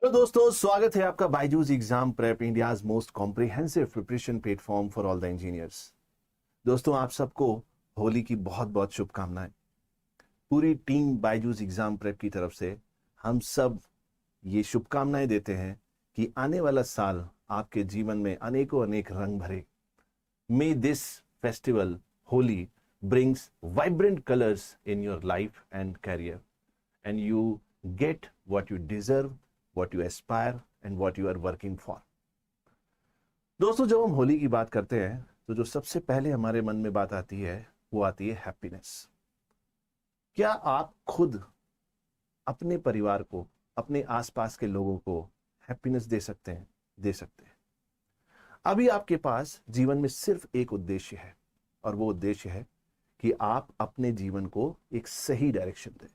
तो दोस्तों, स्वागत है आपका Byju's exam prep, India's most comprehensive preparation platform for all the engineers. दोस्तों, आप सबको होली की बहुत बहुत शुभकामनाएं। पूरी टीम बायजूस एग्जाम प्रेप की तरफ से हम सब ये शुभकामनाएं देते हैं कि आने वाला साल आपके जीवन में अनेकों अनेक रंग भरे। May this festival Holi brings vibrant colors in your life and career, and you get what you deserve, what you aspire, and what you are working for. दोस्तों, जब हम होली की बात करते हैं तो जो सबसे पहले हमारे मन में बात आती है वो आती है हैप्पीनेस। क्या आप खुद अपने परिवार को, अपने आसपास के लोगों को हैप्पीनेस दे सकते हैं? दे सकते हैं। अभी आपके पास जीवन में सिर्फ एक उद्देश्य है, और वो उद्देश्य है कि आप अपने जीवन को एक सही डायरेक्शन दें,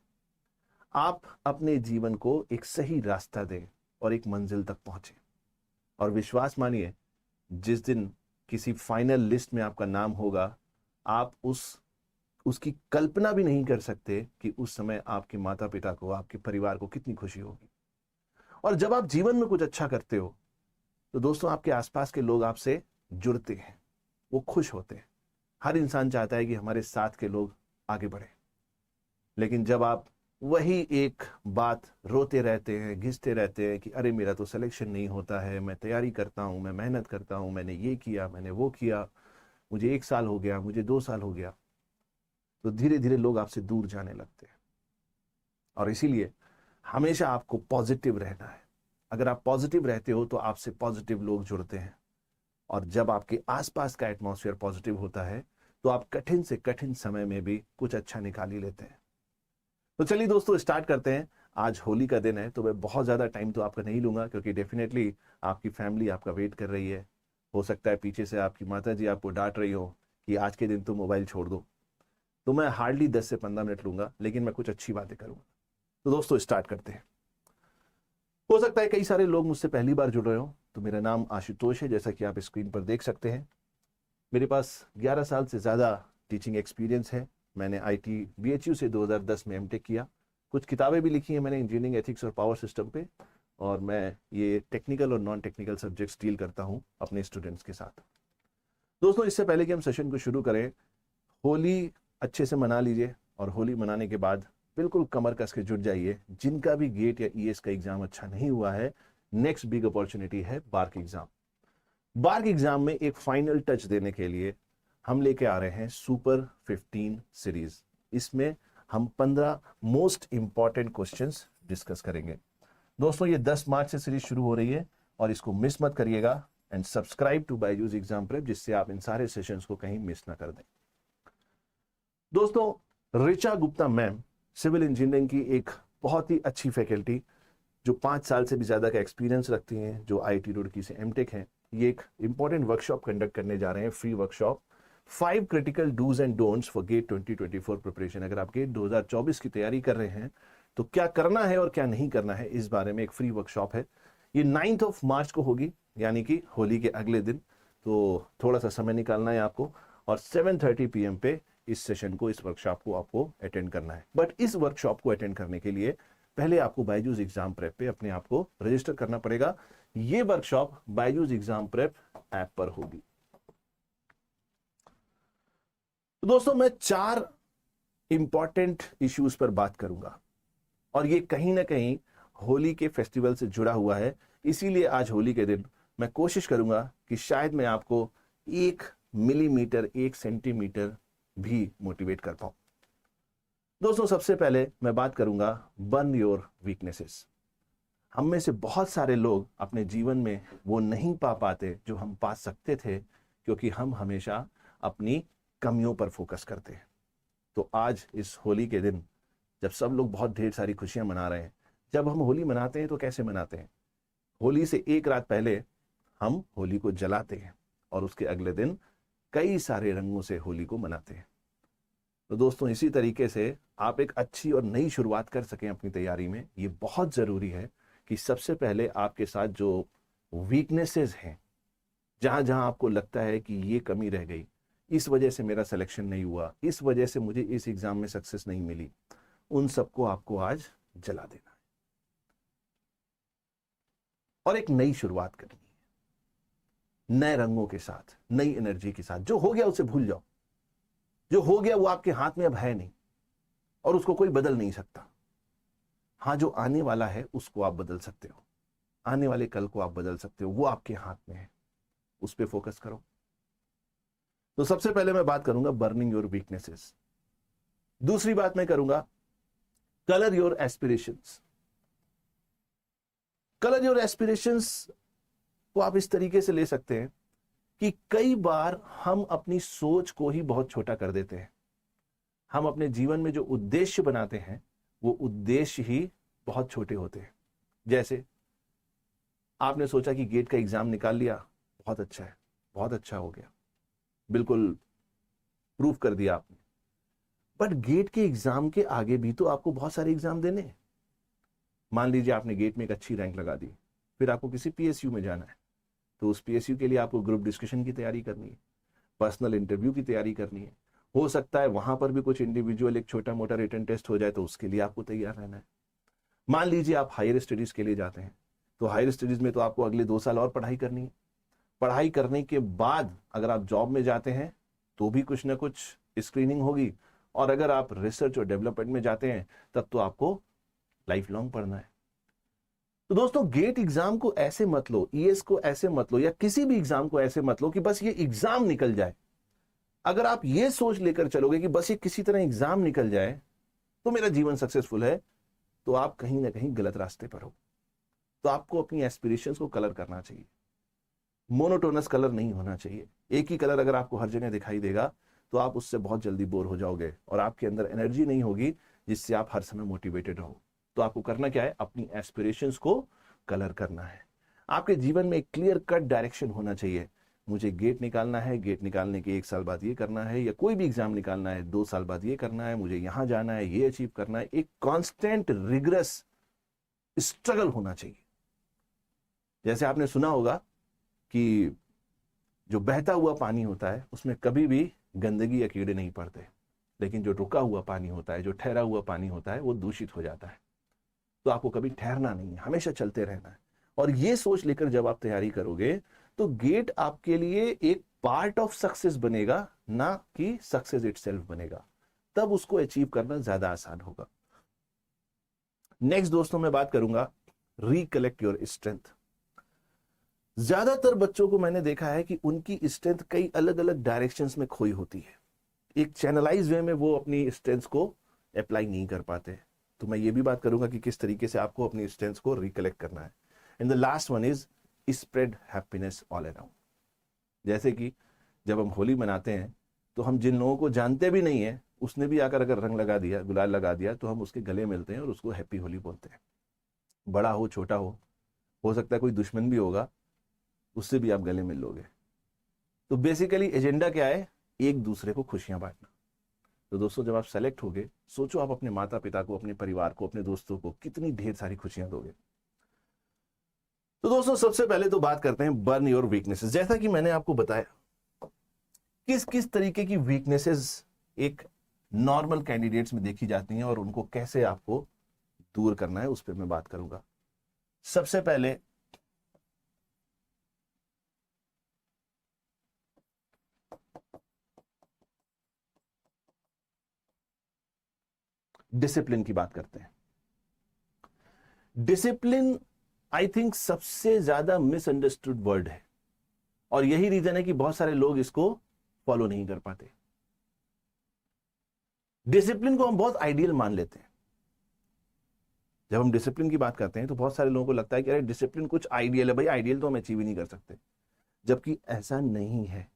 आप अपने जीवन को एक सही रास्ता दें और एक मंजिल तक पहुंचे। और विश्वास मानिए, जिस दिन किसी फाइनल लिस्ट में आपका नाम होगा, आप उसकी कल्पना भी नहीं कर सकते कि उस समय आपके माता पिता को, आपके परिवार को कितनी खुशी होगी। और जब आप जीवन में कुछ अच्छा करते हो तो दोस्तों, आपके आसपास के लोग आपसे जुड़ते हैं, वो खुश होते हैं। हर इंसान चाहता है कि हमारे साथ के लोग आगे बढ़े। लेकिन जब आप वही एक बात रोते रहते हैं, घिसते रहते हैं कि अरे मेरा तो सिलेक्शन नहीं होता है, मैं तैयारी करता हूं, मैं मेहनत करता हूं, मैंने ये किया, मैंने वो किया, मुझे 1 साल हो गया, मुझे 2 साल हो गया, तो धीरे धीरे लोग आपसे दूर जाने लगते हैं। और इसीलिए हमेशा आपको पॉजिटिव रहना है। अगर आप पॉजिटिव रहते हो तो आपसे पॉजिटिव लोग जुड़ते हैं, और जब आपके आसपास का एटमॉस्फेयर पॉजिटिव होता है तो आप कठिन से कठिन समय में भी कुछ अच्छा निकाल ही लेते हैं। तो चलिए दोस्तों, स्टार्ट करते हैं। आज होली का दिन है तो मैं बहुत ज़्यादा टाइम तो आपका नहीं लूंगा, क्योंकि डेफिनेटली आपकी फैमिली आपका वेट कर रही है। हो सकता है पीछे से आपकी माता जी आपको डांट रही हो कि आज के दिन तो मोबाइल छोड़ दो। तो मैं हार्डली 10 से 15 मिनट लूंगा, लेकिन मैं कुछ अच्छी बातें करूंगा। तो दोस्तों, स्टार्ट करते हैं। हो सकता है कई सारे लोग मुझसे पहली बार जुड़ रहे हो। तो मेरा नाम आशुतोष है, जैसा कि आप स्क्रीन पर देख सकते हैं। मेरे पास 11 साल से ज़्यादा टीचिंग एक्सपीरियंस है। मैंने आईटी बीएचयू से 2010 में एमटेक किया। कुछ किताबें भी लिखी हैं मैंने इंजीनियरिंग एथिक्स और पावर सिस्टम पे, और मैं ये टेक्निकल और नॉन टेक्निकल सब्जेक्ट्स डील करता हूँ अपने स्टूडेंट्स के साथ। दोस्तों, इससे पहले कि हम सेशन को शुरू करें, होली अच्छे से मना लीजिए, और होली मनाने के बाद बिल्कुल कमर कस के जुट जाइए। जिनका भी गेट या ईएस का एग्जाम अच्छा नहीं हुआ है, नेक्स्ट बिग अपॉर्चुनिटी है बार्क एग्जाम। बार्क एग्जाम में एक फाइनल टच देने के लिए हम लेके आ रहे हैं सुपर 15 सीरीज। इसमें हम 15 मोस्ट इंपॉर्टेंट क्वेश्चंस डिस्कस करेंगे। दोस्तों, ये 10 मार्च से सीरीज शुरू हो रही है, और इसको मिस मत करिएगा। And subscribe to Byju's exam prep, जिससे आप इन सारे सेशंस को कहीं मिस ना कर दें। दोस्तों, Richa Gupta ma'am civil engineering की एक बहुत ही अच्छी फैकल्टी, जो 5 साल से भी ज़्यादा का एक्सपीरियंस रखती हैं, जो आईटी रुड़की से एमटेक हैं, ये एक इंपॉर्टेंट वर्कशॉप कंडक्ट करने जा रहे हैं, free workshop, 5 critical do's and don'ts for GATE 2024 प्रिपरेशन। अगर आप गेट 2024 की तैयारी कर रहे हैं तो क्या करना है और क्या नहीं करना है, इस बारे में एक फ्री वर्कशॉप है। ये 9 मार्च को होगी, यानी कि होली के अगले दिन। तो थोड़ा सा समय निकालना है आपको, और 7:30 PM पे इस सेशन को, इस वर्कशॉप को आपको अटेंड करना है। बट इस वर्कशॉप को अटेंड करने के लिए पहले आपको बायजूस एग्जाम प्रेप पे अपने आप को रजिस्टर करना पड़ेगा। ये workshop Byju's exam prep app पर होगी। तो दोस्तों, मैं 4 इंपॉर्टेंट इश्यूज पर बात करूंगा, और ये कहीं ना कहीं होली के फेस्टिवल से जुड़ा हुआ है। इसीलिए आज होली के दिन मैं कोशिश करूंगा कि शायद मैं आपको 1 मिलीमीटर, 1 सेंटीमीटर भी मोटिवेट कर पाऊं। दोस्तों, सबसे पहले मैं बात करूंगा बर्न योर वीकनेसेस। हम में से बहुत सारे लोग अपने जीवन में वो नहीं पा पाते जो हम पा सकते थे, क्योंकि हम हमेशा अपनी कमियों पर फोकस करते हैं। तो आज इस होली के दिन, जब सब लोग बहुत ढेर सारी खुशियां मना रहे हैं, जब हम होली मनाते हैं तो कैसे मनाते हैं? होली से एक रात पहले हम होली को जलाते हैं, और उसके अगले दिन कई सारे रंगों से होली को मनाते हैं। तो दोस्तों, इसी तरीके से आप एक अच्छी और नई शुरुआत कर सकें अपनी तैयारी में, ये बहुत ज़रूरी है कि सबसे पहले आपके साथ जो वीकनेसेस हैं, जहां जहां आपको लगता है कि ये कमी रह गई, इस वजह से मेरा सिलेक्शन नहीं हुआ, इस वजह से मुझे इस एग्जाम में सक्सेस नहीं मिली, उन सबको आपको आज जला देना है। और एक नई शुरुआत करनी है, नए रंगों के साथ, नई एनर्जी के साथ। जो हो गया उसे भूल जाओ, जो हो गया वो आपके हाथ में अब है नहीं और उसको कोई बदल नहीं सकता। हाँ, जो आने वाला है उसको आप बदल सकते हो, आने वाले कल को आप बदल सकते हो, वो आपके हाथ में है, उस पर फोकस करो। तो सबसे पहले मैं बात करूंगा बर्निंग योर वीकनेसेस। दूसरी बात मैं करूंगा colour your aspirations. Colour your aspirations को आप इस तरीके से ले सकते हैं कि कई बार हम अपनी सोच को ही बहुत छोटा कर देते हैं। हम अपने जीवन में जो उद्देश्य बनाते हैं वो उद्देश्य ही बहुत छोटे होते हैं। जैसे आपने सोचा कि गेट का एग्जाम निकाल लिया, बहुत अच्छा है, बहुत अच्छा हो गया, बिल्कुल प्रूव कर दिया आपने। बट गेट के एग्जाम के आगे भी तो आपको बहुत सारे एग्जाम देने हैं। मान लीजिए आपने गेट में एक अच्छी रैंक लगा दी, फिर आपको किसी पीएसयू में जाना है, तो उस पीएसयू के लिए आपको ग्रुप डिस्कशन की तैयारी करनी है, पर्सनल इंटरव्यू की तैयारी करनी है। हो सकता है वहां पर भी कुछ इंडिविजुअल एक छोटा मोटा रिटन टेस्ट हो जाए, तो उसके लिए आपको तैयार रहना है। मान लीजिए आप हायर स्टडीज के लिए जाते हैं, तो हायर स्टडीज में तो आपको अगले 2 साल और पढ़ाई करनी है। पढ़ाई करने के बाद अगर आप जॉब में जाते हैं तो भी कुछ ना कुछ स्क्रीनिंग होगी, और अगर आप रिसर्च और डेवलपमेंट में जाते हैं तब तो आपको लाइफ लॉन्ग पढ़ना है। तो दोस्तों, गेट एग्जाम को ऐसे मत लो, ईएस को ऐसे मत लो, या किसी भी एग्जाम को ऐसे मत लो कि बस ये एग्जाम निकल जाए। अगर आप ये सोच लेकर चलोगे कि बस ये किसी तरह एग्जाम निकल जाए तो मेरा जीवन सक्सेसफुल है, तो आप कहीं ना कहीं गलत रास्ते पर हो। तो आपको अपनी एस्पिरेशंस को कलर करना चाहिए, मोनोटोनस कलर नहीं होना चाहिए। एक ही कलर अगर आपको हर जगह दिखाई देगा तो आप उससे बहुत जल्दी बोर हो जाओगे और आपके अंदर एनर्जी नहीं होगी जिससे आप हर समय मोटिवेटेड रहो। तो आपको करना क्या है, अपनी एस्पिरेशंस को कलर करना है। आपके जीवन में एक क्लियर कट डायरेक्शन होना चाहिए। मुझे गेट निकालना है, गेट निकालने के 1 साल बाद ये करना है, या कोई भी एग्जाम निकालना है 2 साल बाद ये करना है, मुझे यहां जाना है, ये अचीव करना है। एक कॉन्स्टेंट रिग्रेस स्ट्रगल होना चाहिए। जैसे आपने सुना होगा कि जो बहता हुआ पानी होता है उसमें कभी भी गंदगी या कीड़े नहीं पड़ते, लेकिन जो रुका हुआ पानी होता है, जो ठहरा हुआ पानी होता है, वो दूषित हो जाता है। तो आपको कभी ठहरना नहीं है, हमेशा चलते रहना है। और ये सोच लेकर जब आप तैयारी करोगे तो गेट आपके लिए एक पार्ट ऑफ सक्सेस बनेगा, ना कि सक्सेस इटसेल्फ बनेगा। तब उसको अचीव करना ज्यादा आसान होगा। नेक्स्ट दोस्तों, मैं बात करूंगा रिकलेक्ट योर स्ट्रेंथ। ज्यादातर बच्चों को मैंने देखा है कि उनकी स्ट्रेंथ कई अलग अलग डायरेक्शंस में खोई होती है। एक चैनलाइज वे में वो अपनी स्ट्रेंथ को अप्लाई नहीं कर पाते। तो मैं ये भी बात करूंगा कि किस तरीके से आपको अपनी स्ट्रेंथ को रिकलेक्ट करना है। And the last one is spread happiness all around. जैसे कि जब हम होली मनाते हैं तो हम जिन लोगों को जानते भी नहीं है, उसने भी आकर अगर रंग लगा दिया, गुलाल लगा दिया, तो हम उसके गले मिलते हैं और उसको हैप्पी होली बोलते हैं। बड़ा हो छोटा हो सकता है कोई दुश्मन भी होगा, उससे भी आप गले मिल लोगे। तो बेसिकली एजेंडा क्या है, एक दूसरे को खुशियां बांटना। तो दोस्तों, जब आप सेलेक्ट होगे, सोचो आप अपने माता पिता को, अपने परिवार को, अपने दोस्तों को कितनी ढेर सारी खुशियां दोगे। तो दोस्तों, सबसे पहले तो बात करते हैं बर्न योर वीकनेसेस। जैसा कि मैंने आपको बताया किस किस तरीके की वीकनेसेस एक नॉर्मल कैंडिडेट्स में देखी जाती हैं और उनको कैसे आपको दूर करना है, उस पर मैं बात करूंगा। सबसे पहले डिसिप्लिन की बात करते हैं। डिसिप्लिन आई थिंक सबसे ज्यादा मिसअंडरस्टूड वर्ड है, और यही रीजन है कि बहुत सारे लोग इसको फॉलो नहीं कर पाते। डिसिप्लिन को हम बहुत आइडियल मान लेते हैं। जब हम डिसिप्लिन की बात करते हैं तो बहुत सारे लोगों को लगता है कि अरे डिसिप्लिन कुछ आइडियल है, भाई आइडियल तो हम अचीव ही नहीं कर सकते, जबकि ऐसा नहीं है।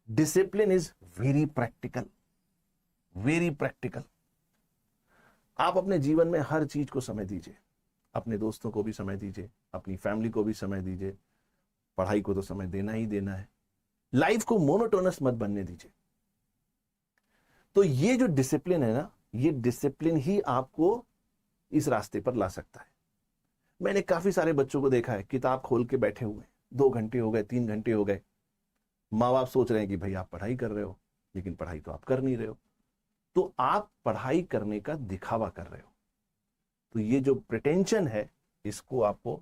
Discipline is very practical, very practical. आप अपने जीवन में हर चीज को समय दीजिए, अपने दोस्तों को भी समय दीजिए, अपनी फैमिली को भी समय दीजिए, पढ़ाई को तो समय देना ही देना है। लाइफ को मोनोटोनस मत बनने दीजिए। तो ये जो डिसिप्लिन है ना, ये डिसिप्लिन ही आपको इस रास्ते पर ला सकता है। मैंने काफी सारे बच्चों को देखा है, किताब खोल के बैठे हुए, 2 घंटे हो गए, 3 घंटे हो गए। माँ बाप सोच रहे हैं कि भाई आप पढ़ाई कर रहे हो, लेकिन पढ़ाई तो आप कर नहीं रहे हो। तो आप पढ़ाई करने का दिखावा कर रहे हो। तो ये जो प्रिटेंशन है, इसको आपको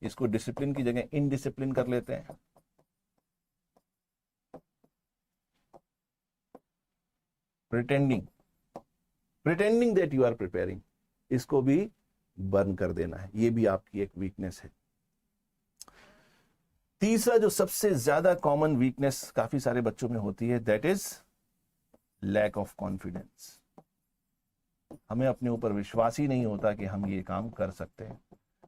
इसको डिसिप्लिन की जगह इनडिसिप्लिन कर लेते हैं। Pretending, pretending that you are preparing, इसको भी बर्न कर देना है, ये भी आपकी एक वीकनेस है। तीसरा जो सबसे ज्यादा कॉमन वीकनेस काफी सारे बच्चों में होती है, that is lack of confidence. हमें अपने ऊपर विश्वास ही नहीं होता कि हम ये काम कर सकते हैं।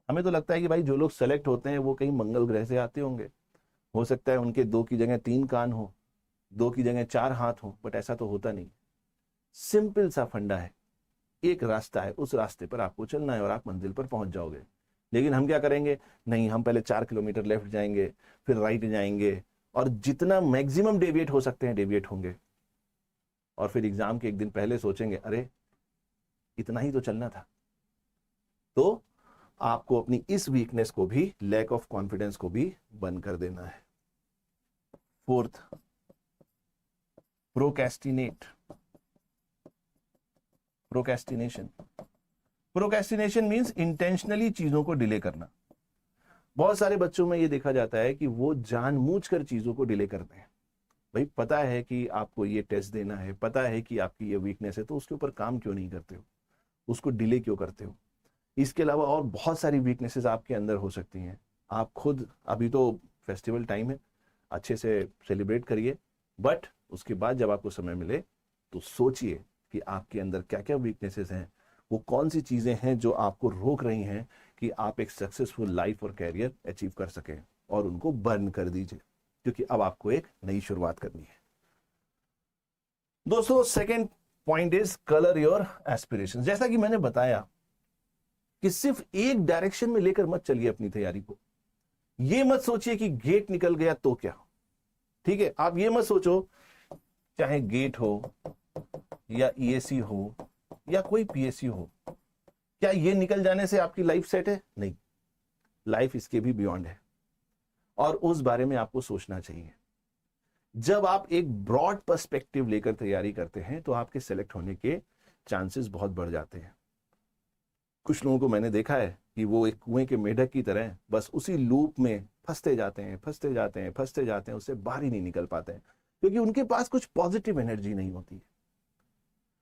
हमें तो लगता है कि भाई जो लोग सेलेक्ट होते हैं वो कहीं मंगल ग्रह से आते होंगे, हो सकता है उनके 2 की जगह 3 कान हो, 2 की जगह 4 हाथ हो, बट ऐसा तो होता नहीं। सिंपल सा फंडा है, एक रास्ता है, उस रास्ते पर आपको चलना है और आप मंजिल पर पहुंच जाओगे। लेकिन हम क्या करेंगे, नहीं हम पहले 4 किलोमीटर लेफ्ट जाएंगे, फिर राइट जाएंगे, और जितना मैक्सिमम डेविएट हो सकते हैं डेविएट होंगे, और फिर एग्जाम के एक दिन पहले सोचेंगे अरे इतना ही तो चलना था। तो आपको अपनी इस वीकनेस को भी, लैक ऑफ कॉन्फिडेंस को भी बंद कर देना है। Fourth, procrastinate, procrastination. Procrastination means intentionally चीजों को डिले करना। बहुत सारे बच्चों में ये देखा जाता है कि वो जानबूझकर चीजों को डिले करते हैं। भाई पता है कि आपको ये टेस्ट देना है, पता है कि आपकी ये वीकनेस है, तो उसके ऊपर काम क्यों नहीं करते हो, उसको डिले क्यों करते हो। इसके अलावा और बहुत सारी वीकनेसेस आपके अंदर हो सकती हैं। आप खुद, अभी तो फेस्टिवल टाइम है, अच्छे से सेलिब्रेट करिए, बट उसके बाद जब आपको समय मिले तो सोचिए कि आपके अंदर क्या क्या वीकनेसेस हैं, वो कौन सी चीजें हैं जो आपको रोक रही हैं कि आप एक सक्सेसफुल लाइफ और कैरियर अचीव कर सकें, और उनको बर्न कर दीजिए, क्योंकि अब आपको एक नई शुरुआत करनी है। दोस्तों second point is colour your aspiration. जैसा कि मैंने बताया कि सिर्फ एक डायरेक्शन में लेकर मत चलिए अपनी तैयारी को। ये मत सोचिए कि गेट निकल गया तो क्या, ठीक है, आप ये मत सोचो चाहे गेट हो या ईएसी हो या कोई पीएससी हो, क्या ये निकल जाने से आपकी लाइफ सेट है? नहीं, लाइफ इसके भी बियॉन्ड है, और उस बारे में आपको सोचना चाहिए। जब आप एक ब्रॉड पर्सपेक्टिव लेकर तैयारी करते हैं तो आपके सेलेक्ट होने के चांसेस बहुत बढ़ जाते हैं। कुछ लोगों को मैंने देखा है कि वो एक कुएं के मेढक की तरह बस उसी लूप में फंसते जाते हैं, फंसते जाते हैं, फंसते जाते हैं, उससे बाहर ही नहीं निकल पाते हैं, क्योंकि उनके पास कुछ पॉजिटिव एनर्जी नहीं होती है।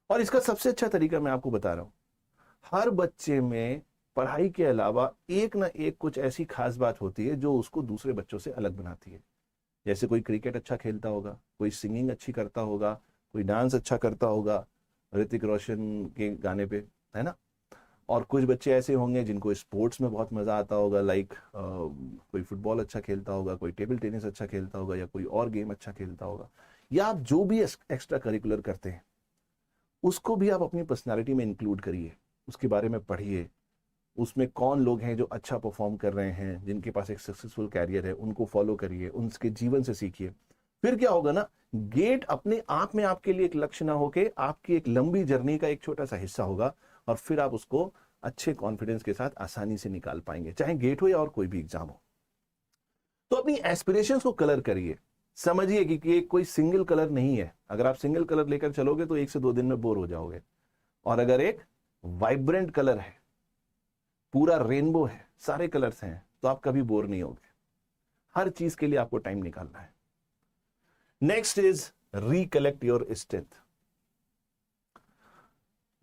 और इसका सबसे अच्छा तरीका मैं आपको बता रहा हूं, हर बच्चे में पढ़ाई के अलावा एक ना एक कुछ ऐसी खास बात होती है जो उसको दूसरे बच्चों से अलग बनाती है। जैसे कोई क्रिकेट अच्छा खेलता होगा, कोई सिंगिंग अच्छी करता होगा, कोई डांस अच्छा करता होगा ऋतिक रोशन के गाने पे, है ना। और कुछ बच्चे ऐसे होंगे जिनको स्पोर्ट्स में बहुत मजा आता होगा, लाइक कोई फुटबॉल अच्छा खेलता होगा, कोई टेबल टेनिस अच्छा खेलता होगा, या कोई और गेम अच्छा खेलता होगा। या आप जो भी एक्स्ट्रा करिकुलर करते हैं उसको भी आप अपनी पर्सनालिटी में इंक्लूड करिए, उसके बारे में पढ़िए, उसमें कौन लोग हैं जो अच्छा परफॉर्म कर रहे हैं, जिनके पास एक सक्सेसफुल कैरियर है, उनको फॉलो करिए, उनके जीवन से सीखिए। फिर क्या होगा ना, गेट अपने आप में आपके लिए एक लक्ष्य ना होके आपकी एक लंबी जर्नी का एक छोटा सा हिस्सा होगा, और फिर आप उसको अच्छे कॉन्फिडेंस के साथ आसानी से निकाल पाएंगे, चाहे गेट हो या और कोई भी एग्जाम हो। तो अपनी एस्पिरेशंस को कलर करिए। समझिए कि ये कोई सिंगल कलर नहीं है। अगर आप सिंगल कलर लेकर चलोगे तो 1 से 2 दिन में बोर हो जाओगे, और अगर एक वाइब्रेंट कलर है, पूरा रेनबो है, सारे कलर्स हैं, तो आप कभी बोर नहीं होगे। हर चीज के लिए आपको टाइम निकालना है। Next is recollect your strength.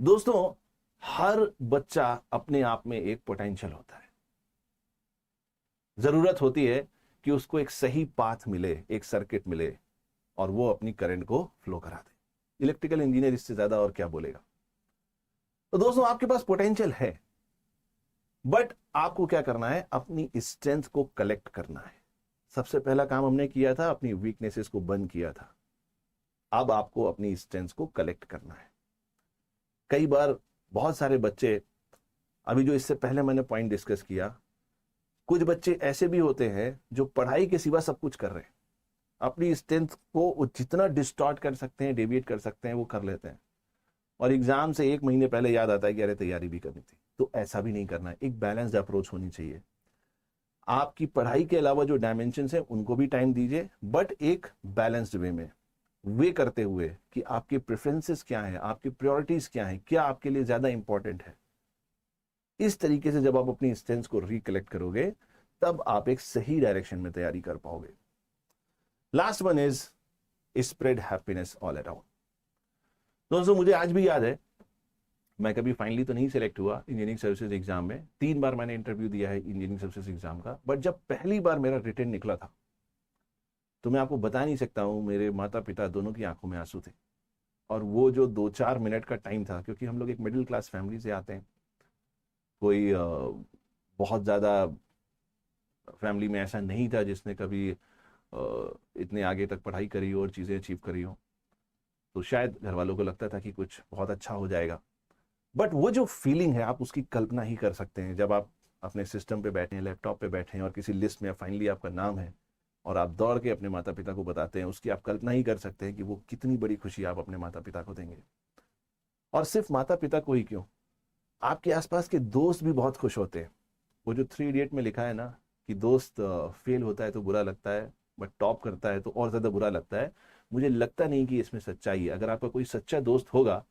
दोस्तों हर बच्चा अपने आप में एक पोटेंशियल होता है, जरूरत होती है कि उसको एक सही पाथ मिले, एक सर्किट मिले, और वो अपनी करंट को फ्लो करा दे। इलेक्ट्रिकल इंजीनियर इससे ज्यादा और क्या बोलेगा। तो दोस्तों आपके पास पोटेंशियल है, बट आपको क्या करना है, अपनी स्ट्रेंथ को कलेक्ट करना है। सबसे पहला काम हमने किया था, अपनी वीकनेसेस को बंद किया था। अब आपको अपनी स्ट्रेंथ को कलेक्ट करना है। कई बार बहुत सारे बच्चे, अभी जो इससे पहले मैंने पॉइंट डिस्कस किया, कुछ बच्चे ऐसे भी होते हैं जो पढ़ाई के सिवा सब कुछ कर रहे हैं, अपनी स्ट्रेंथ को जितना डिस्टॉर्ट कर सकते हैं, डेविएट कर सकते हैं, वो कर लेते हैं, और एग्जाम से 1 महीने पहले याद आता है कि अरे तैयारी भी करनी थी। तो ऐसा भी नहीं करना है, एक बैलेंस्ड अप्रोच होनी चाहिए। आपकी पढ़ाई के अलावा जो डायमेंशंस हैं उनको भी टाइम दीजिए, बट एक बैलेंस्ड वे में, वे करते हुए कि आपके प्रेफरेंसेस क्या हैं, आपकी प्रायोरिटीज क्या हैं, क्या आपके लिए ज्यादा इंपॉर्टेंट है। इस तरीके से जब आप अपनी स्ट्रेंथ को रिकलेक्ट करोगे तब आप एक सही डायरेक्शन में तैयारी कर पाओगे। Last one is spread happiness all around. दोस्तों मुझे आज भी याद है, मैं कभी फाइनली तो नहीं सिलेक्ट हुआ इंजीनियरिंग सर्विसेज एग्जाम में, 3 बार मैंने इंटरव्यू दिया है इंजीनियरिंग सर्विसेज एग्जाम का, बट जब पहली बार मेरा रिटर्न निकला था तो मैं आपको बता नहीं सकता हूँ, मेरे माता पिता दोनों की आंखों में आंसू थे। और वो जो 2-4 मिनट का टाइम था, क्योंकि हम लोग एक मिडिल क्लास फैमिली से आते हैं, कोई बहुत ज़्यादा फैमिली में ऐसा नहीं था जिसने कभी इतने आगे तक पढ़ाई करी हो और चीज़ें अचीव करी हो, तो शायद घर वालों को लगता था कि कुछ बहुत अच्छा हो जाएगा। बट वो जो फीलिंग है आप उसकी कल्पना ही कर सकते हैं, जब आप अपने सिस्टम पे बैठे हैं, लैपटॉप पे बैठे हैं और किसी लिस्ट में फाइनली आपका नाम है और आप दौड़ के अपने माता पिता को बताते हैं, उसकी आप कल्पना ही कर सकते हैं कि वो कितनी बड़ी खुशी आप अपने माता पिता को देंगे। और सिर्फ माता पिता को ही क्यों, आपके आसपास के दोस्त भी बहुत खुश होते हैं। वो जो 3 इडियट में लिखा है ना कि दोस्त फेल होता है तो बुरा लगता है, बट टॉप करता है तो और ज्यादा बुरा लगता है, मुझे लगता नहीं कि इसमें सच्चाई है। अगर आपका कोई सच्चा दोस्त होगा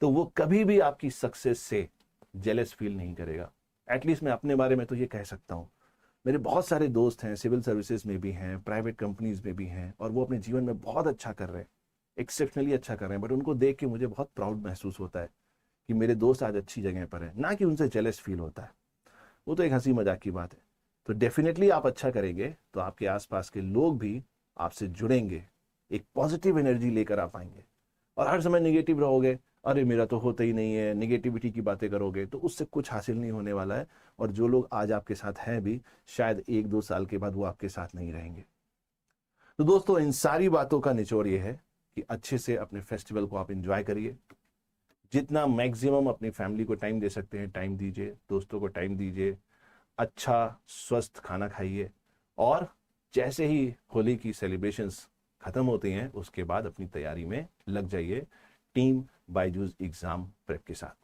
तो वो कभी भी आपकी सक्सेस से जेलस फील नहीं करेगा। एटलीस्ट मैं अपने बारे में तो ये कह सकता हूँ, मेरे बहुत सारे दोस्त हैं, सिविल सर्विसेज में भी हैं, प्राइवेट कंपनीज में भी हैं, और वो अपने जीवन में बहुत अच्छा कर रहे हैं, एक्सेप्शनली अच्छा कर रहे हैं। बट उनको देख के मुझे बहुत प्राउड महसूस होता है कि मेरे दोस्त आज अच्छी जगह पर हैं, ना कि उनसे जेलस फील होता है। वो तो एक हंसी मजाक की बात है। तो डेफिनेटली आप अच्छा करेंगे तो आपके आसपास के लोग भी आपसे जुड़ेंगे, एक पॉजिटिव एनर्जी लेकर आप आएंगे। और हर समय निगेटिव रहोगे, अरे मेरा तो होता ही नहीं है, निगेटिविटी की बातें करोगे, तो उससे कुछ हासिल नहीं होने वाला है। और जो लोग आज आपके साथ हैं भी, शायद 1-2 साल के बाद वो आपके साथ नहीं रहेंगे। तो दोस्तों इन सारी बातों का निचोड़ ये है कि अच्छे से अपने फेस्टिवल को आप एंजॉय करिए, जितना मैक्सिमम अपनी फैमिली को टाइम दे सकते हैं टाइम दीजिए, दोस्तों को टाइम दीजिए, अच्छा स्वस्थ खाना खाइए, और जैसे ही होली की सेलिब्रेशंस खत्म होती हैं उसके बाद अपनी तैयारी में लग जाइए टीम बायजूस एग्जाम प्रेप के साथ।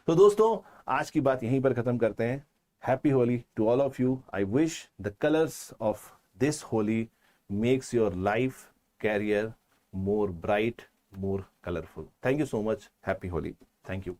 तो दोस्तों आज की बात यहीं पर खत्म करते हैं। Happy Holi to all of you. I wish the colours of this Holi makes your life career more bright, more colorful. Thank you so much. Happy Holi. Thank you.